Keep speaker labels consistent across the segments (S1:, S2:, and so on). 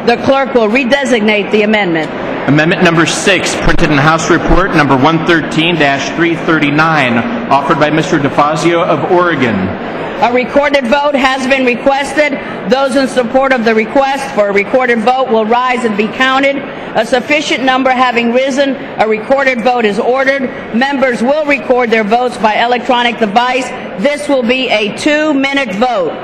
S1: The clerk will redesignate the amendment.
S2: Amendment number 6, printed in House Report number 113-339, offered by Mr. DeFazio of Oregon.
S1: A recorded vote has been requested. Those in support of the request for a recorded vote will rise and be counted. A sufficient number having risen, a recorded vote is ordered. Members will record their votes by electronic device. This will be a 2-minute vote.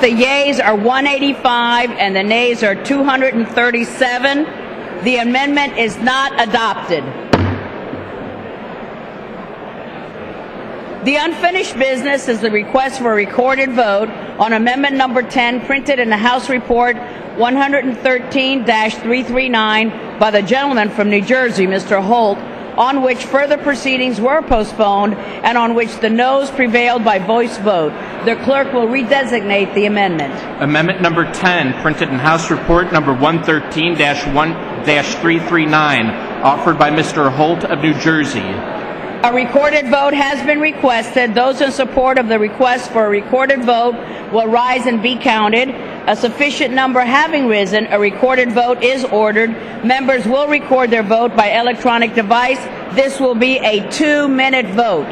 S1: The yeas are 185 and the nays are 237. The amendment is not adopted. The unfinished business is the request for a recorded vote on amendment number 10 printed in the House Report 113-339 by the gentleman from New Jersey, Mr. Holt, on which further proceedings were postponed and on which the noes prevailed by voice vote. The clerk will redesignate the amendment.
S2: Amendment number 10, printed in House Report number 113-1-339, offered by Mr. Holt of New Jersey.
S1: A recorded vote has been requested. Those in support of the request for a recorded vote will rise and be counted. A sufficient number having risen, a recorded vote is ordered. Members will record their vote by electronic device. This will be a 2-minute vote.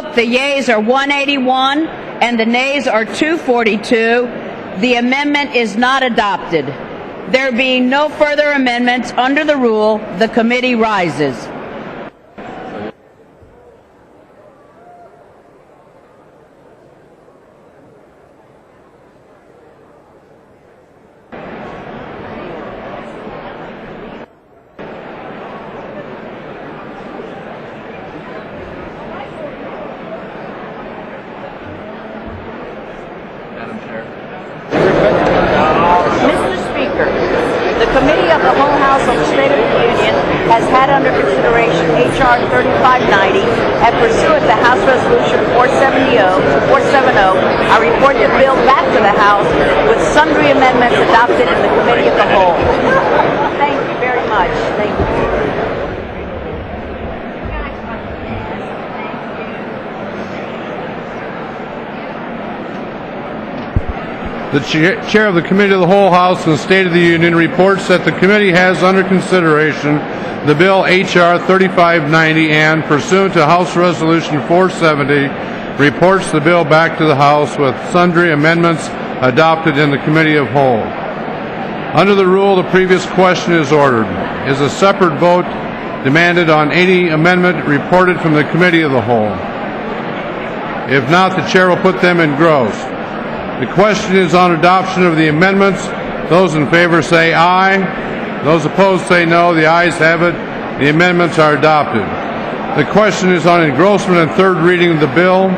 S1: vote, the yeas are 181 and the nays are 242. The amendment is not adopted. There being no further amendments under the rule, the committee rises.
S2: Madam Chair.
S1: Mr. Speaker, the Committee of the Whole House of the State of the Union has had under consideration H.R. 3590 and pursuant to House Resolution 470, I report the bill back to the House with sundry amendments adopted in the Committee of the Whole. Thank you very much. Thank you.
S3: The Chair of the Committee of the Whole House and State of the Union reports that the committee has under consideration the bill H.R. 3590 and, pursuant to House Resolution 470, reports the bill back to the House with sundry amendments adopted in the Committee of Whole. Under the rule, the previous question is ordered. Is a separate vote demanded on any amendment reported from the Committee of the Whole? If not, the Chair will put them in gross. The question is on adoption of the amendments. Those in favor say aye. Those opposed say no. The ayes have it. The amendments are adopted. The question is on engrossment and third reading of the bill.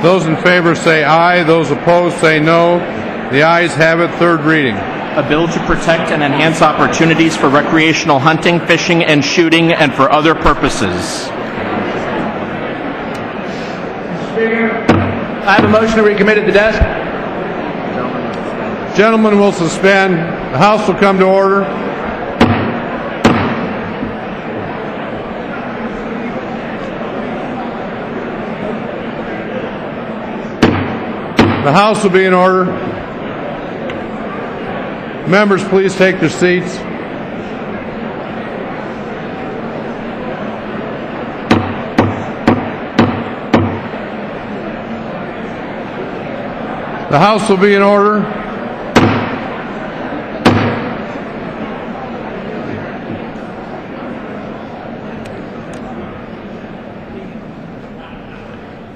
S3: Those in favor say aye. Those opposed say no. The ayes have it. Third reading.
S2: A bill to protect and enhance opportunities for recreational hunting, fishing, and shooting, and for other purposes.
S4: I have a motion to recommit at the desk.
S3: Gentlemen will suspend. The House will come to order. The House will be in order. Members, please take their seats. The House will be in order.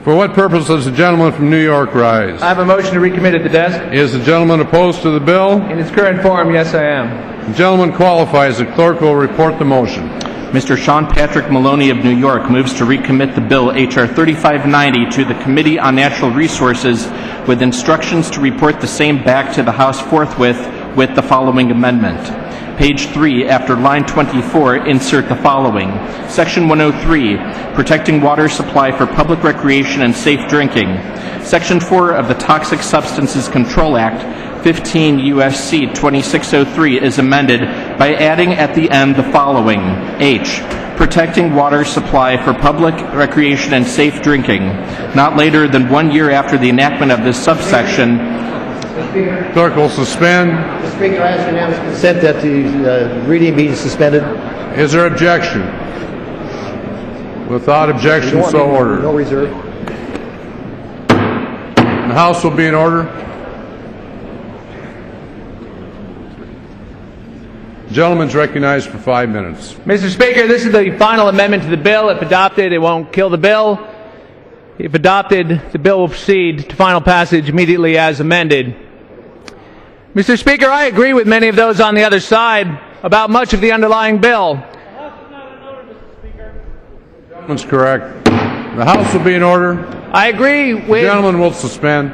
S3: For what purpose does the gentleman from New York rise?
S4: I have a motion to recommit at the desk.
S3: Is the gentleman opposed to the bill?
S4: In its current form, yes, I am.
S3: The gentleman qualifies. The clerk will report the motion.
S2: Mr. Sean Patrick Maloney of New York moves to recommit the bill H.R. 3590 to the Committee on Natural Resources with instructions to report the same back to the House forthwith with the following amendment. Page 3, after line 24, insert the following. Section 103, protecting water supply for public recreation and safe drinking. Section 4 of the Toxic Substances Control Act, 15 U.S.C. 2603, is amended by adding at the end the following. H, protecting water supply for public recreation and safe drinking. Not later than 1 year after the enactment of this subsection.
S3: Clerk will suspend.
S5: Mr. Speaker, I ask unanimous consent that the reading be suspended.
S3: Is there objection? Without objection, so ordered.
S5: No reserve.
S3: The House will be in order. The gentleman's recognized for 5 minutes.
S4: Mr. Speaker, this is the final amendment to the bill. If adopted, it won't kill the bill. If adopted, the bill will proceed to final passage immediately as amended. Mr. Speaker, I agree with many of those on the other side about much of the underlying bill.
S3: The gentleman's correct. The House will be in order.
S4: I agree with...
S3: The gentleman will suspend.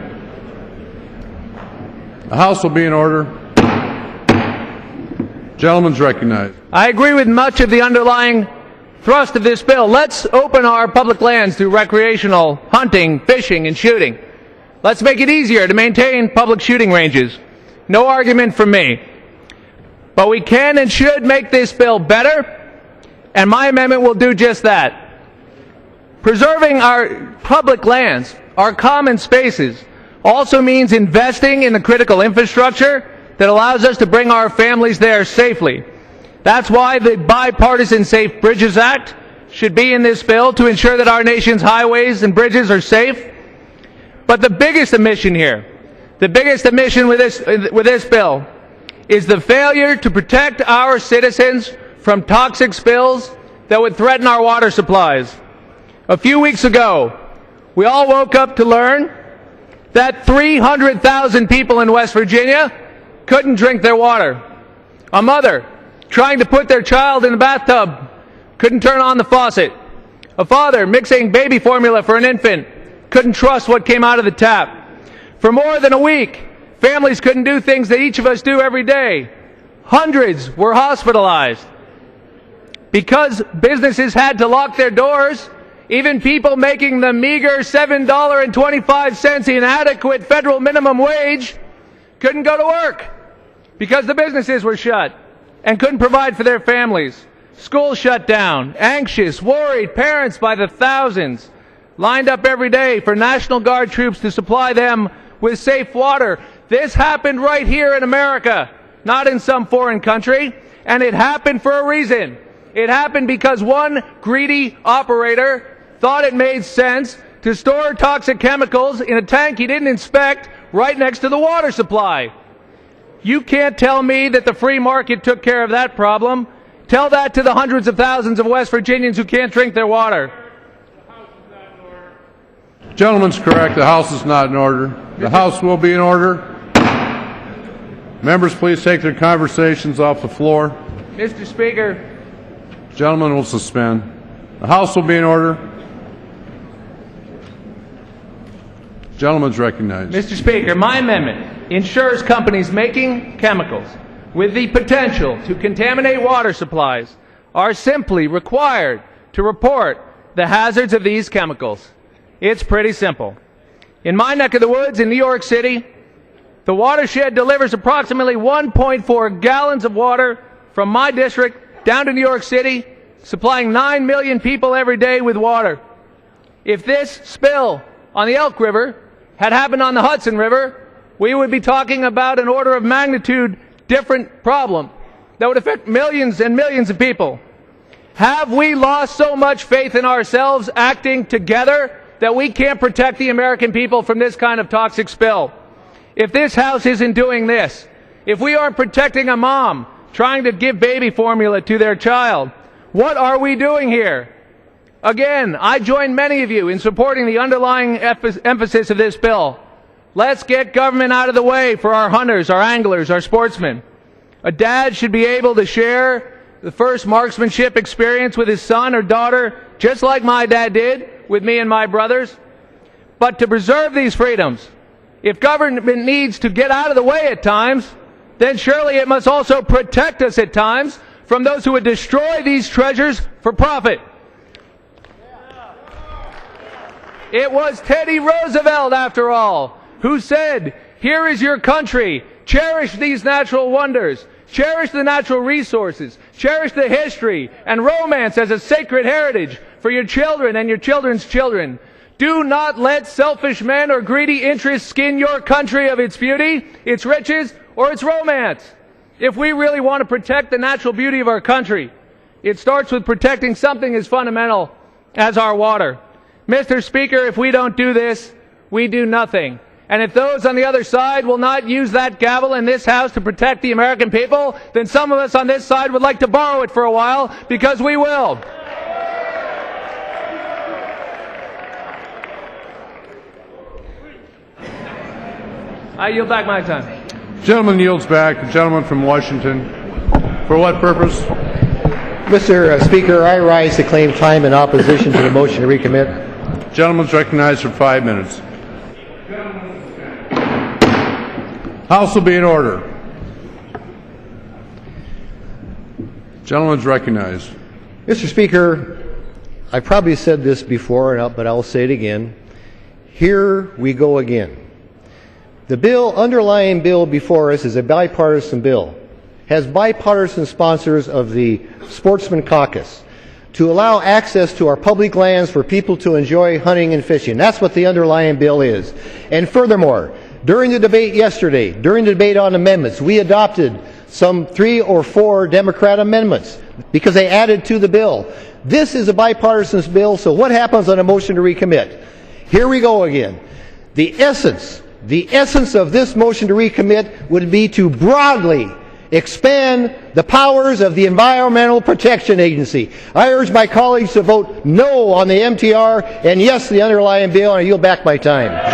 S3: The House will be in order. The gentleman's recognized.
S4: I agree with much of the underlying thrust of this bill. Let's open our public lands to recreational hunting, fishing, and shooting. Let's make it easier to maintain public shooting ranges. No argument from me. But we can and should make this bill better, and my amendment will do just that. Preserving our public lands, our common spaces, also means investing in the critical infrastructure that allows us to bring our families there safely. That's why the Bipartisan Safe Bridges Act should be in this bill to ensure that our nation's highways and bridges are safe. But the biggest omission here, the biggest omission with this bill, is the failure to protect our citizens from toxic spills that would threaten our water supplies. A few weeks ago, we all woke up to learn that 300,000 people in West Virginia couldn't drink their water. A mother trying to put their child in the bathtub couldn't turn on the faucet. A father mixing baby formula for an infant couldn't trust what came out of the tap. For more than a week, families couldn't do things that each of us do every day. Hundreds were hospitalized. Because businesses had to lock their doors, even people making the meager $7.25 inadequate federal minimum wage couldn't go to work because the businesses were shut and couldn't provide for their families. Schools shut down. Anxious, worried parents by the thousands lined up every day for National Guard troops to supply them with safe water. This happened right here in America, not in some foreign country, and it happened for a reason. It happened because one greedy operator thought it made sense to store toxic chemicals in a tank he didn't inspect right next to the water supply. You can't tell me that the free market took care of that problem. Tell that to the hundreds of thousands of West Virginians who can't drink their water.
S3: Gentleman's correct. The House is not in order. The House will be in order. Members, please take their conversations off the floor.
S4: Mr. Speaker.
S3: Gentleman will suspend. The House will be in order. Gentleman's recognized.
S4: Mr. Speaker, my amendment ensures companies making chemicals with the potential to contaminate water supplies are simply required to report the hazards of these chemicals. It's pretty simple. In my neck of the woods in New York City, the watershed delivers approximately 1.4 gallons of water from my district down to New York City, supplying 9 million people every day with water. If this spill on the Elk River had happened on the Hudson River, we would be talking about an order of magnitude different problem that would affect millions and millions of people. Have we lost so much faith in ourselves acting together that we can't protect the American people from this kind of toxic spill? If this House isn't doing this, if we aren't protecting a mom trying to give baby formula to their child, what are we doing here? Again, I join many of you in supporting the underlying emphasis of this bill. Let's get government out of the way for our hunters, our anglers, our sportsmen. A dad should be able to share the first marksmanship experience with his son or daughter, just like my dad did with me and my brothers. But to preserve these freedoms, if government needs to get out of the way at times, then surely it must also protect us at times from those who would destroy these treasures for profit. It was Teddy Roosevelt, after all, who said, "Here is your country. Cherish these natural wonders. Cherish the natural resources. Cherish the history and romance as a sacred heritage for your children and your children's children. Do not let selfish men or greedy interests skin your country of its beauty, its riches, or its romance." If we really want to protect the natural beauty of our country, it starts with protecting something as fundamental as our water. Mr. Speaker, if we don't do this, we do nothing. And if those on the other side will not use that gavel in this House to protect the American people, then some of us on this side would like to borrow it for a while, because we will. I yield back my time.
S3: Gentleman yields back. The gentleman from Washington. For what purpose?
S5: Mr. Speaker, I rise to claim time in opposition to the motion to recommit.
S3: Gentleman's recognized for 5 minutes. House will be in order. Gentleman's recognized.
S5: Mr. Speaker, I probably said this before, but I'll say it again. Here we go again. The underlying bill before us is a bipartisan bill. Has bipartisan sponsors of the Sportsman Caucus to allow access to our public lands for people to enjoy hunting and fishing. That's what the underlying bill is. And furthermore, during the debate yesterday, during the debate on amendments, we adopted some 3 or 4 Democrat amendments because they added to the bill. This is a bipartisan bill, so what happens on a motion to recommit? Here we go again. The essence of this motion to recommit would be to broadly expand the powers of the Environmental Protection Agency. I urge my colleagues to vote no on the MTR and yes to the underlying bill, and I yield back my time.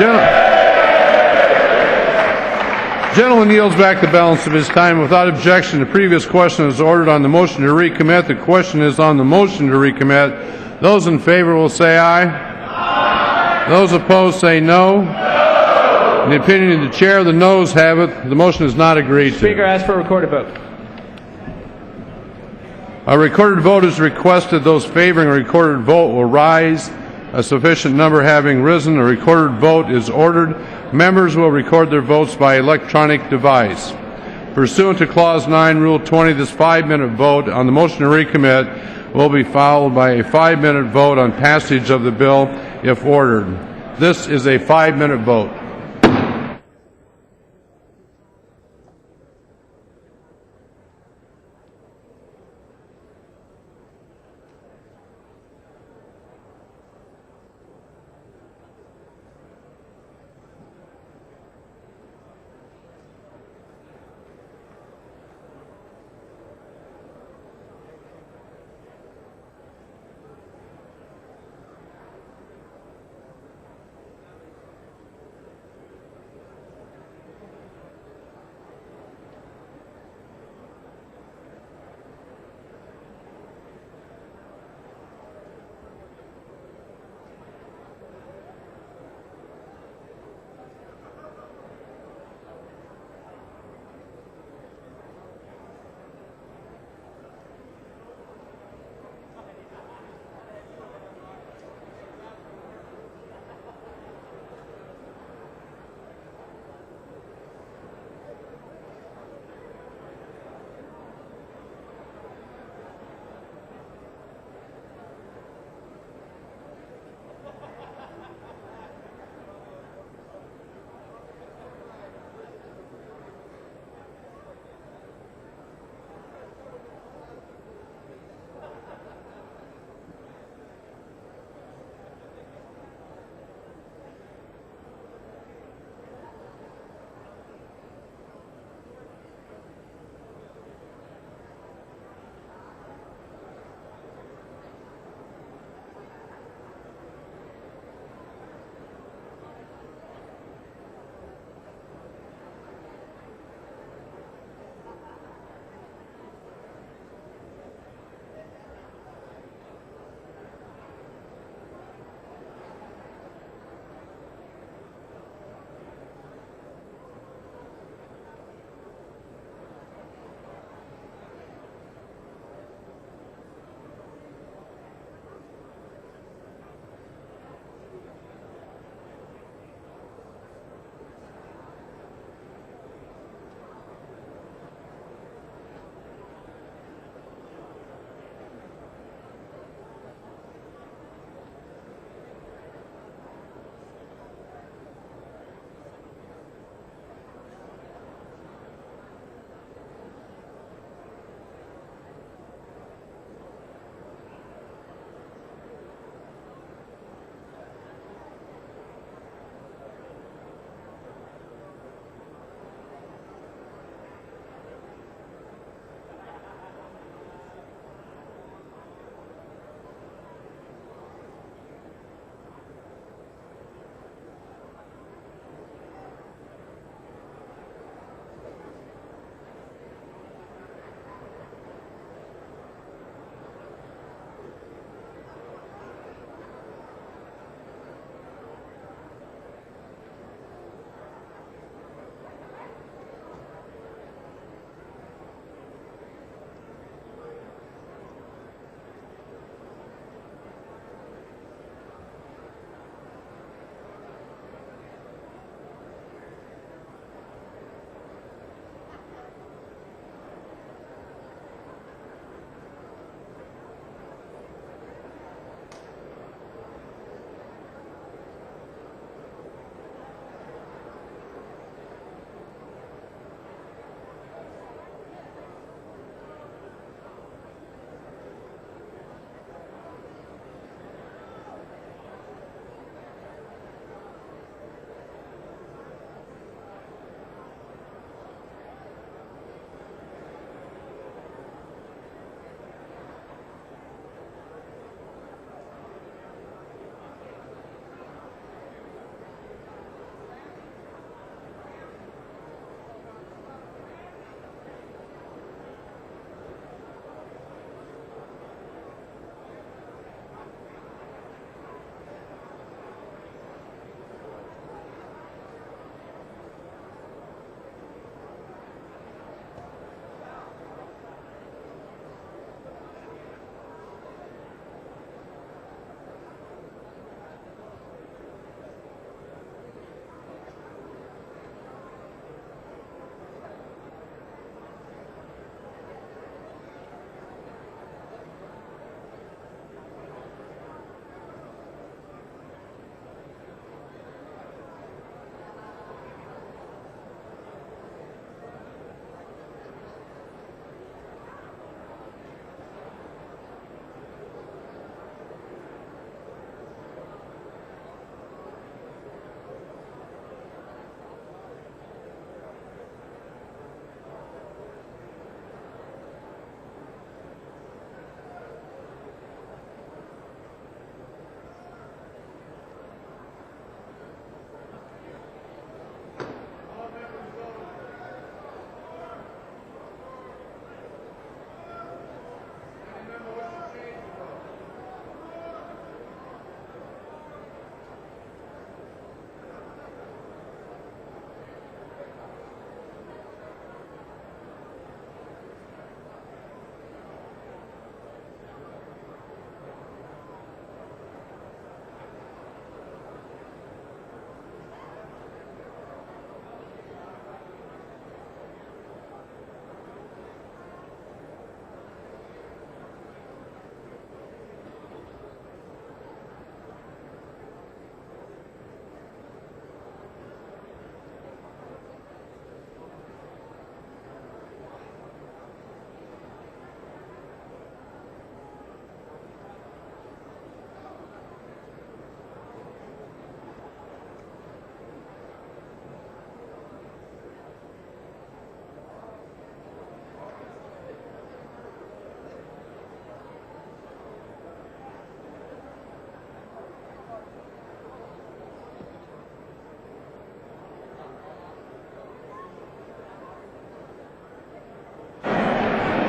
S3: Gentleman yields back the balance of his time. Without objection, the previous question is ordered on the motion to recommit. The question is on the motion to recommit. Those in favor will say aye. Aye. Those opposed say no. No. In the opinion of the chair, the noes have it. The motion is not agreed to.
S4: Speaker asks for a recorded vote.
S3: A recorded vote is requested. Those favoring a recorded vote will rise. A sufficient number having risen, a recorded vote is ordered. Members will record their votes by electronic device. Pursuant to Clause 9, Rule 20, this 5-minute vote on the motion to recommit will be followed by a 5-minute vote on passage of the bill if ordered. This is a 5-minute vote.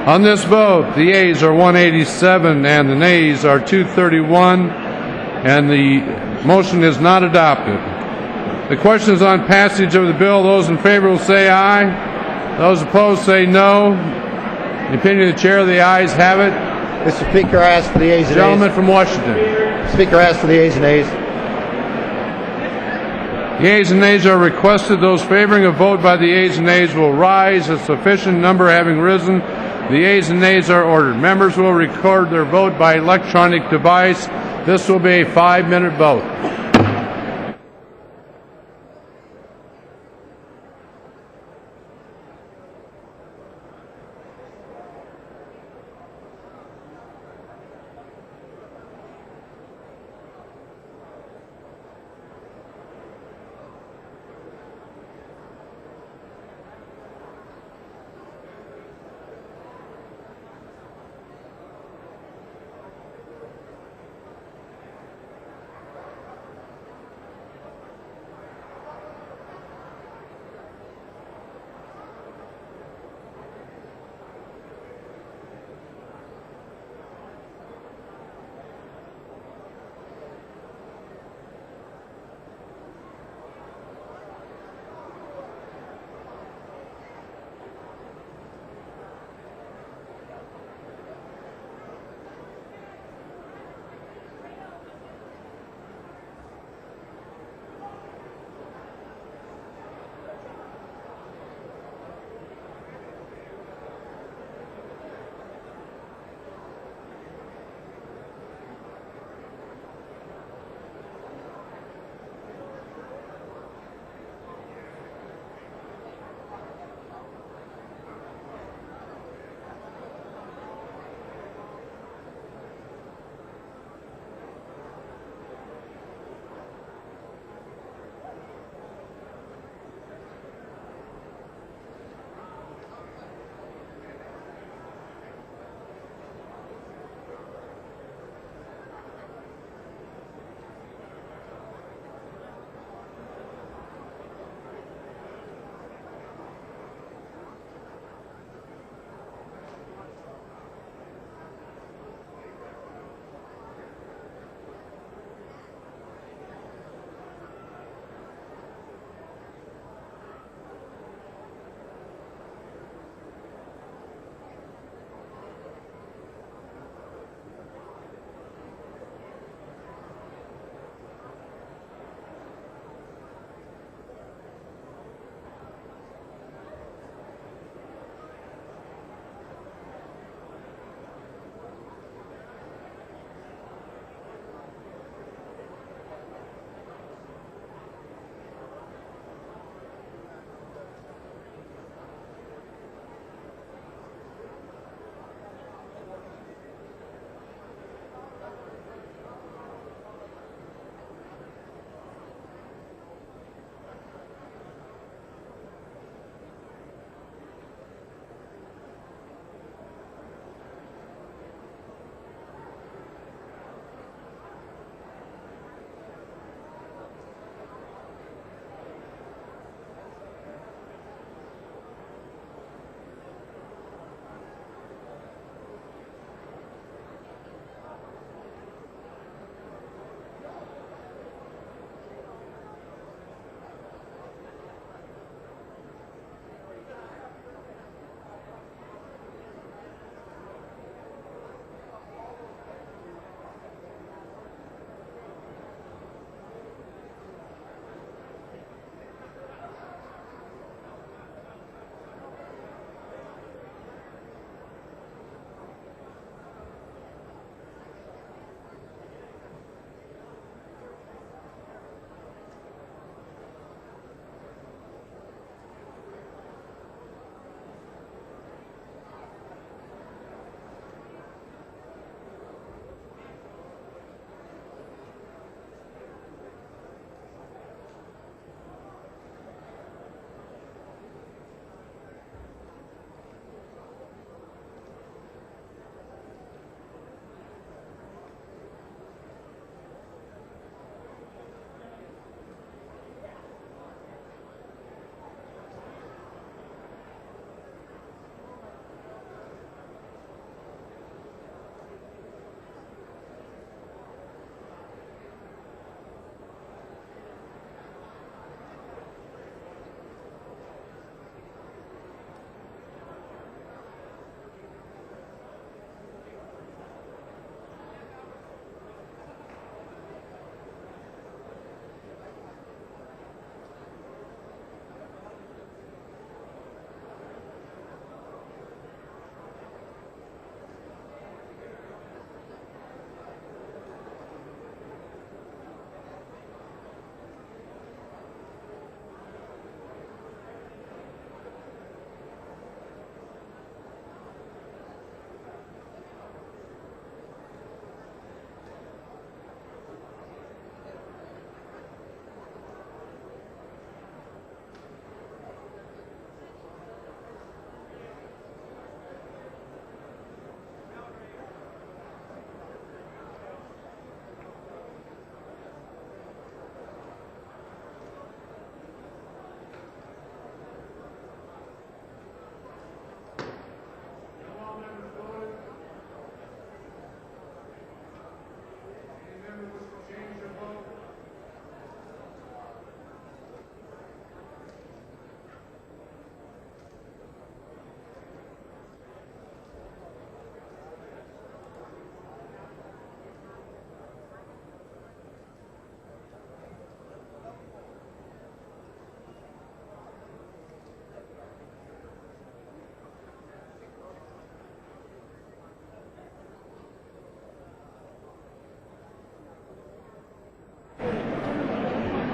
S3: On this vote, the yeas are 187 and the nays are 231, and the motion is not adopted. The question is on passage of the bill. Those in favor will say aye. Those opposed say no. In the opinion of the chair, the ayes have it.
S5: Mr. Speaker, I ask for the yeas and
S3: Gentleman
S5: nays.
S3: from Washington.
S5: Speaker, I ask for the yeas and nays.
S3: Yeas and nays are requested. Those favoring a vote by the yeas and nays will rise. A sufficient number having risen, the yeas and nays are ordered. Members will record their vote by electronic device. This will be a 5-minute vote.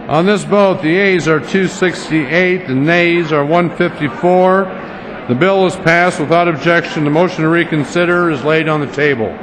S3: On this vote, the yeas are 268, the nays are 154. The bill is passed without objection. The motion to reconsider is laid on the table.